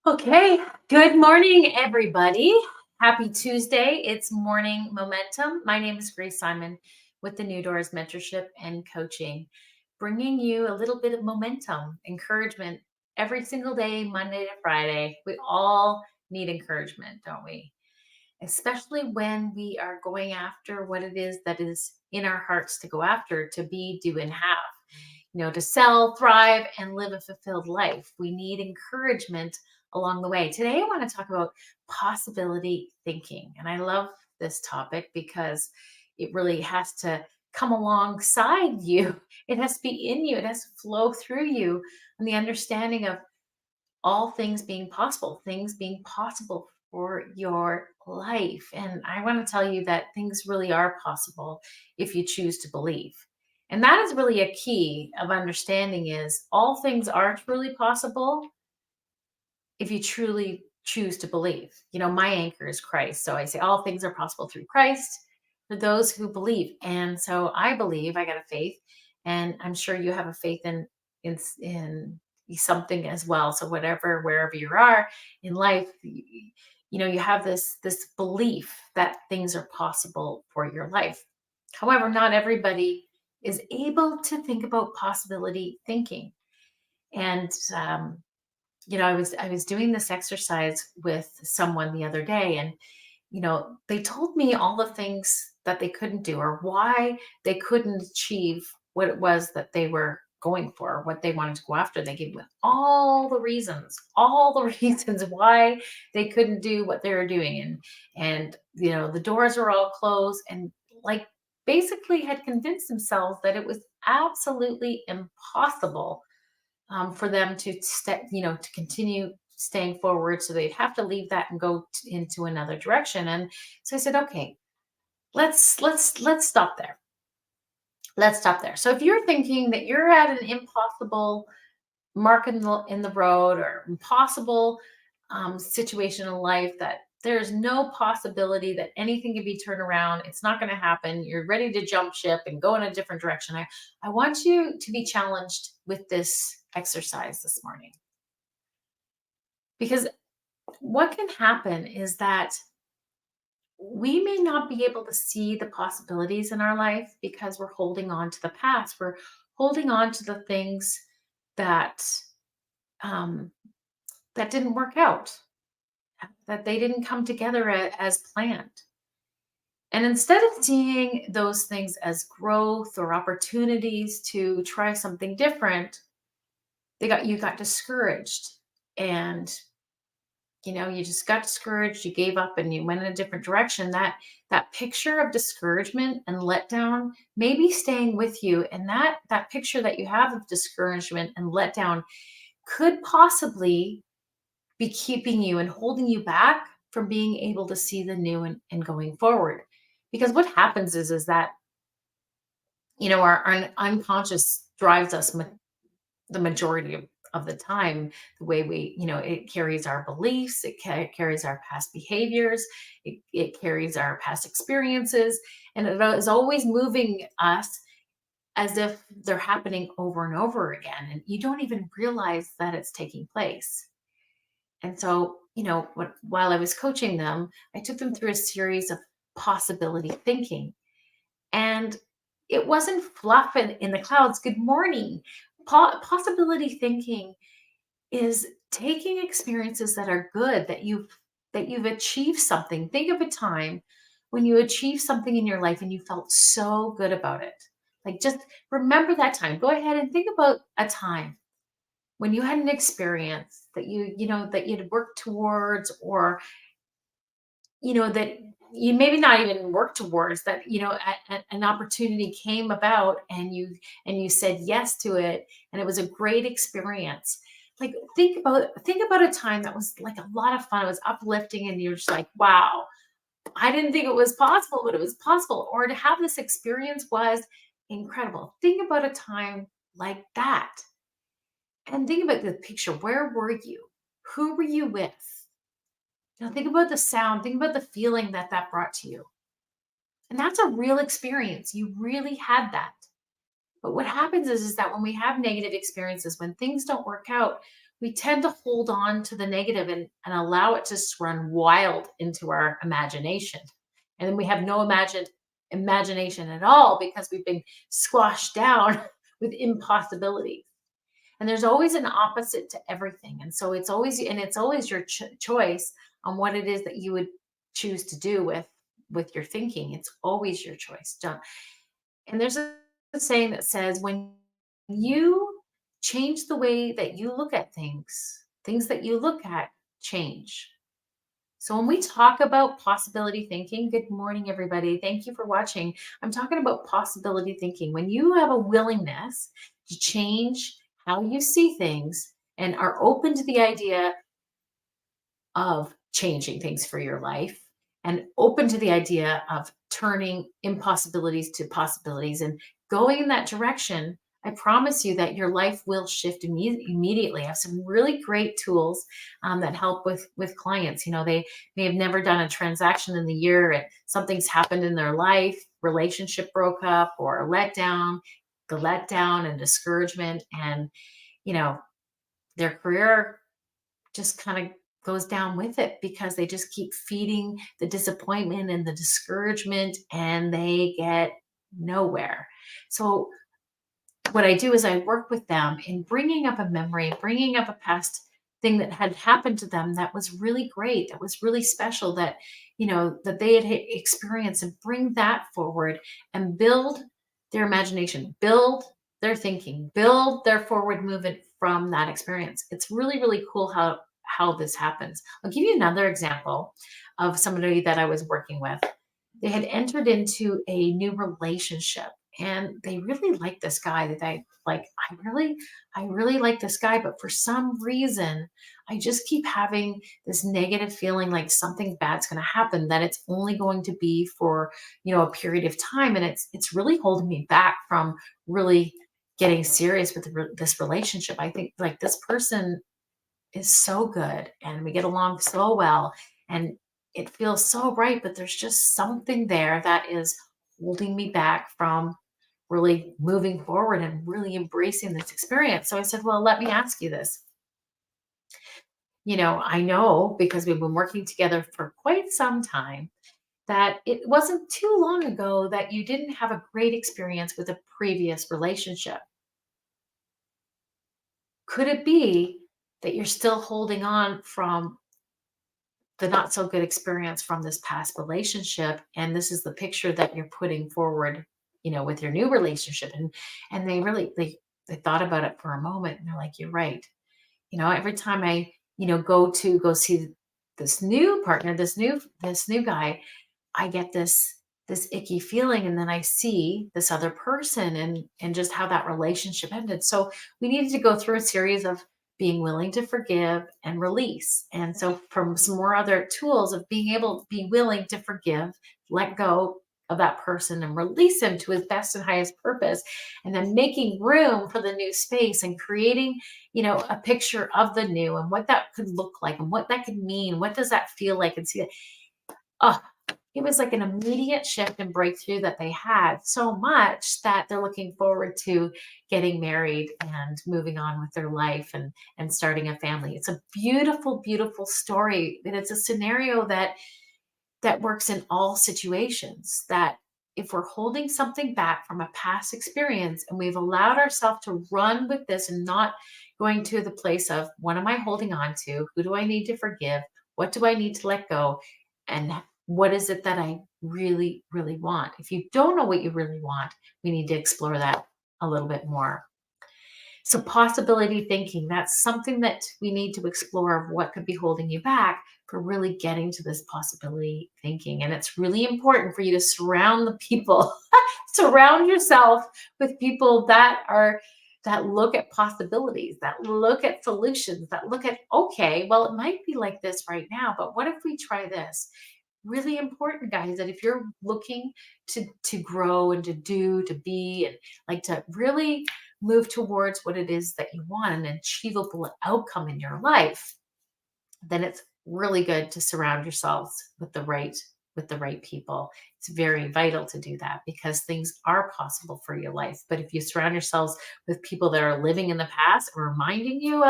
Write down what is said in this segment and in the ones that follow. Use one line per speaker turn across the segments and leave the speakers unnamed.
Okay, good morning, everybody. Happy Tuesday. It's Morning Momentum. My name is Grace Simon with the New Doors Mentorship and Coaching, bringing you a little bit of momentum, encouragement every single day, Monday to Friday. We all need encouragement, don't we? Especially when we are going after what it is that is in our hearts to go after, to be, do, and have. To sell, thrive, and live a fulfilled life. We need encouragement along the way. Today, I want to talk about possibility thinking. And I love this topic because it really has to come alongside you. It has to be in you, it has to flow through you, and the understanding of all things being possible for your life. And I want to tell you that things really are possible if you choose to believe. And that is really a key of understanding is all things are truly possible if you truly choose to believe. My anchor is Christ. So I say all things are possible through Christ for those who believe. And so I believe I got a faith, and I'm sure you have a faith in something as well. So wherever you are in life, you have this belief that things are possible for your life. However, not everybody is able to think about possibility thinking. And I was doing this exercise with someone the other day, and they told me all the things that they couldn't do or why they couldn't achieve what it was that they were going for, what they wanted to go after. They gave me all the reasons why they couldn't do what they were doing, and the doors were all closed, and like basically had convinced themselves that it was absolutely impossible for them to continue staying forward. So they'd have to leave that and go into another direction. And so I said, okay, let's stop there. Let's stop there. So if you're thinking that you're at an impossible mark in the road or impossible situation in life, that there's no possibility that anything can be turned around, it's not going to happen, you're ready to jump ship and go in a different direction, I want you to be challenged with this exercise this morning. Because what can happen is that we may not be able to see the possibilities in our life because we're holding on to the past. We're holding on to the things that um, that didn't work out, that they didn't come together as planned. And instead of seeing those things as growth or opportunities to try something different, you got discouraged, and you just got discouraged, you gave up, and you went in a different direction. That picture of discouragement and letdown may be staying with you, and that picture that you have of discouragement and letdown could possibly be keeping you and holding you back from being able to see the new and going forward. Because what happens is that our unconscious drives us the majority of the time. The way it carries our beliefs, it carries our past behaviors, it carries our past experiences, and it is always moving us as if they're happening over and over again, and you don't even realize that it's taking place. And so, while I was coaching them, I took them through a series of possibility thinking. And it wasn't fluff in the clouds. Good morning. Possibility thinking is taking experiences that are good, that you've achieved something. Think of a time when you achieved something in your life and you felt so good about it. Like, just remember that time. Go ahead and think about a time when you had an experience that that you'd worked towards, or that you maybe not even work towards, that an opportunity came about, and you said yes to it, and it was a great experience. Like, think about a time that was like a lot of fun, it was uplifting, and you're just like, wow, I didn't think it was possible, but it was possible, or to have this experience was incredible. Think about a time like that, and think about the picture. Where were you? Who were you with? Think about the sound, think about the feeling that brought to you. And that's a real experience. You really had that. But what happens is that when we have negative experiences, when things don't work out, we tend to hold on to the negative and allow it to just run wild into our imagination. And then we have no imagination at all because we've been squashed down with impossibilities. And there's always an opposite to everything. And so it's always your choice on what it is that you would choose to do with your thinking. It's always your choice. Don't. And there's a saying that says when you change the way that you look at things, things that you look at change. So when we talk about possibility thinking, good morning, everybody. Thank you for watching. I'm talking about possibility thinking. When you have a willingness to change how you see things and are open to the idea of changing things for your life and open to the idea of turning impossibilities to possibilities and going in that direction, I promise you that your life will shift immediately. I have some really great tools that help with clients. You know, they may have never done a transaction in the year, and something's happened in their life, relationship broke up, or a letdown, the letdown and discouragement, and you know, their career just kind of goes down with it because they just keep feeding the disappointment and the discouragement and they get nowhere. So, what I do is I work with them in bringing up a memory, bringing up a past thing that had happened to them that was really great, that was really special, that, that they had experienced, and bring that forward and build their imagination, build their thinking, build their forward movement from that experience. It's really, really cool how this happens. I'll give you another example of somebody that I was working with. They had entered into a new relationship and they really liked this guy that I like. I really like this guy, but for some reason, I just keep having this negative feeling like something bad's going to happen, that it's only going to be for, a period of time. And it's really holding me back from really getting serious with this relationship. I think like this person is so good and we get along so well and it feels so right, but there's just something there that is holding me back from really moving forward and really embracing this experience. So I said, well, let me ask you this. I know because we've been working together for quite some time that it wasn't too long ago that you didn't have a great experience with a previous relationship. Could it be that you're still holding on from the not so good experience from this past relationship, and this is the picture that you're putting forward, with your new relationship? And they really they thought about it for a moment and they're like, you're right. Every time I, go see this new partner, this new guy, I get this icky feeling, and then I see this other person and just how that relationship ended. So we needed to go through a series of being willing to forgive and release. And so from some more other tools of being able to be willing to forgive, let go of that person and release him to his best and highest purpose, and then making room for the new space and creating, a picture of the new and what that could look like and what that could mean. What does that feel like? And see it. Oh, it was like an immediate shift and breakthrough that they had, so much that they're looking forward to getting married and moving on with their life and starting a family. It's a beautiful, beautiful story. And it's a scenario that works in all situations. That if we're holding something back from a past experience and we've allowed ourselves to run with this and not going to the place of what am I holding on to? Who do I need to forgive? What do I need to let go? And what is it that I really, really want? If you don't know what you really want, we need to explore that a little bit more. So, possibility thinking, that's something that we need to explore of what could be holding you back for really getting to this possibility thinking. And it's really important for you to surround the people, surround yourself with people that look at possibilities, that look at solutions, that look at, okay, well, it might be like this right now, but what if we try this? Really important, guys, that if you're looking to grow and to do, to be, and like to really move towards what it is that you want, an achievable outcome in your life, then it's really good to surround yourselves with the right people. It's very vital to do that because things are possible for your life. But if you surround yourselves with people that are living in the past or reminding you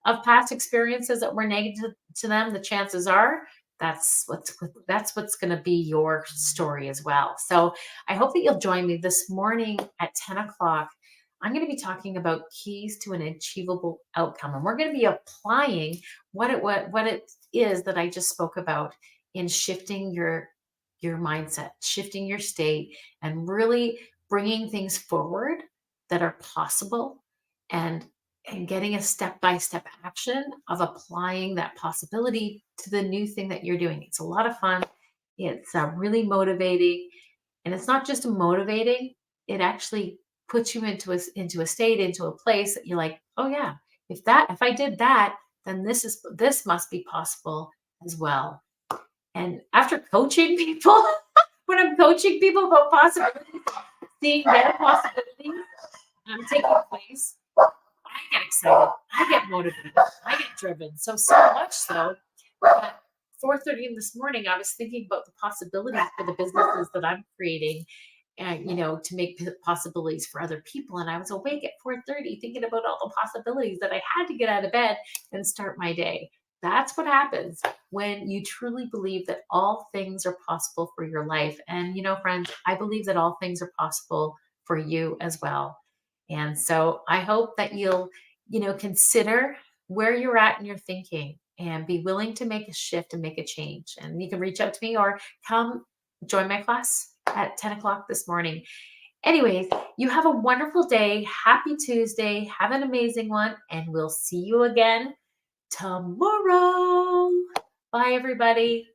of past experiences that were negative to them, the chances are that's what's going to be your story as well. So I hope that you'll join me this morning at 10 o'clock. I'm going to be talking about keys to an achievable outcome, and we're going to be applying what it is that I just spoke about in shifting your mindset, shifting your state, and really bringing things forward that are possible, and getting a step by step action of applying that possibility to the new thing that you're doing. It's a lot of fun. It's really motivating, and it's not just motivating. It actually puts you into a state, into a place that you're like, oh yeah, if I did that, then this must be possible as well. And after coaching people, when I'm coaching people about possibilities, seeing their possibilities taking place, I get excited. I get motivated. I get driven. So much so that 4:30 in this morning, I was thinking about the possibilities for the businesses that I'm creating, and to make possibilities for other people. And I was awake at 4:30 thinking about all the possibilities that I had to get out of bed and start my day. That's what happens when you truly believe that all things are possible for your life. And friends, I believe that all things are possible for you as well. And so I hope that you'll consider where you're at in your thinking and be willing to make a shift and make a change. And you can reach out to me or come join my class at 10 o'clock this morning. Anyways, you have a wonderful day. Happy Tuesday. Have an amazing one. And we'll see you again tomorrow. Bye, everybody.